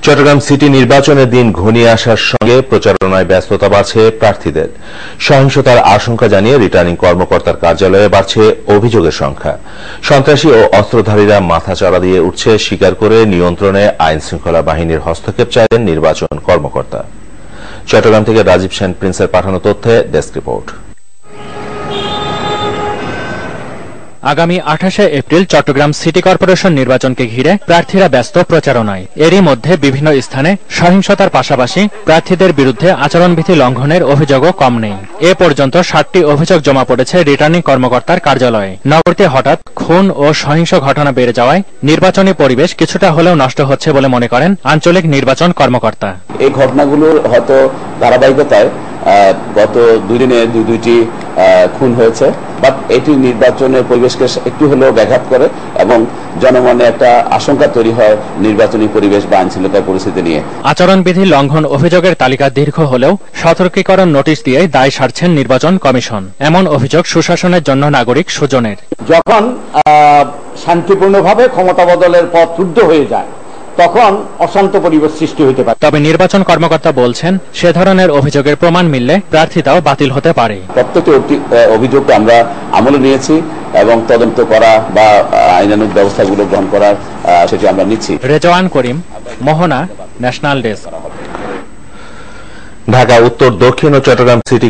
Chittagong city নির্বাচনের দিন ঘনিয়ে আসার সঙ্গে প্রচারণায় ব্যস্ততা বাড়ছে প্রার্থীদের। সহিংসতার আশঙ্কা জানিয়ে রিটার্নিং কর্মকর্তার কার্যালয়ে বাড়ছে অভিযোগের সংখ্যা। সন্ত্রাসী ও অস্ত্রধারীরা মাথাচাড়া দিয়ে উঠছে স্বীকার করে নিয়ন্ত্রণে আইনশৃঙ্খলা বাহিনীর হস্তক্ষেপ চাইলেন নির্বাচন কর্মকর্তা। চট্টগ্রাম থেকে রাজীব সেন প্রিন্সের পাঠানো তথ্যে ডেস্ক রিপোর্ট। আগামী 28 এপ্রিল চট্টগ্রাম সিটি কর্পোরেশন নির্বাচনকে ঘিরে প্রার্থীরা ব্যস্ত প্রচারণায়। এরই মধ্যে বিভিন্ন স্থানে সহিংসতার পাশাপাশি প্রার্থীদের বিরুদ্ধে আচরণবিধি লঙ্ঘনের অভিযোগও কম নেই। এ পর্যন্ত 60টি অভিযোগ জমা পড়েছে রিটার্নিং কর্মকর্তার কার্যালয়ে। নগরীতে হঠাৎ খুন ও সহিংস ঘটনা বেড়ে যাওয়ায় নির্বাচনী পরিবেশ কিছুটা হলেও নষ্ট হচ্ছে বলে মনে করেন আঞ্চলিক নির্বাচন কর্মকর্তা। এই ঘটনাগুলোর হয়তো ধারাবাহিকতায় গত দুদিনে দুইটি খুন হয়েছে, বাট এটি নির্বাচনের পরিবেশকে একটু হলেও ব্যাঘাত করে এবং জনমনে একটা আশঙ্কা তৈরি হয় নির্বাচনী পরিবেশ বা আইনশৃঙ্খলা পরিস্থিতি নিয়ে। আচরণবিধি লঙ্ঘন অভিযোগের তালিকা দীর্ঘ হলেও সতর্কীকরণ নোটিশ দিয়ে দায় সারছেন নির্বাচন কমিশন। এমন অভিযোগ সুশাসনের জন্য নাগরিক সুজনের। যখন শান্তিপূর্ণভাবে ক্ষমতা বদলের পথ রুদ্ধ হয়ে যায় তখন অশান্ত পরিবেশ সৃষ্টি হতে পারে। তবে নির্বাচন কর্মকর্তা বলছেন, সে ধরনের অভিযোগের প্রমাণ মিললে প্রার্থিতাও বাতিল হতে পারে। প্রত্যেকটি অভিযোগকে আমরা আমলে নিয়েছি এবং তদন্ত করা বা আইনানুগ ব্যবস্থাগুলো গ্রহণ করার সেটি আমরা নিচ্ছি। রেজওয়ান করিম, মোহনা, ন্যাশনাল ডেস্ক। ঢাকা উত্তর, দক্ষিণ ও চট্টগ্রাম সিটি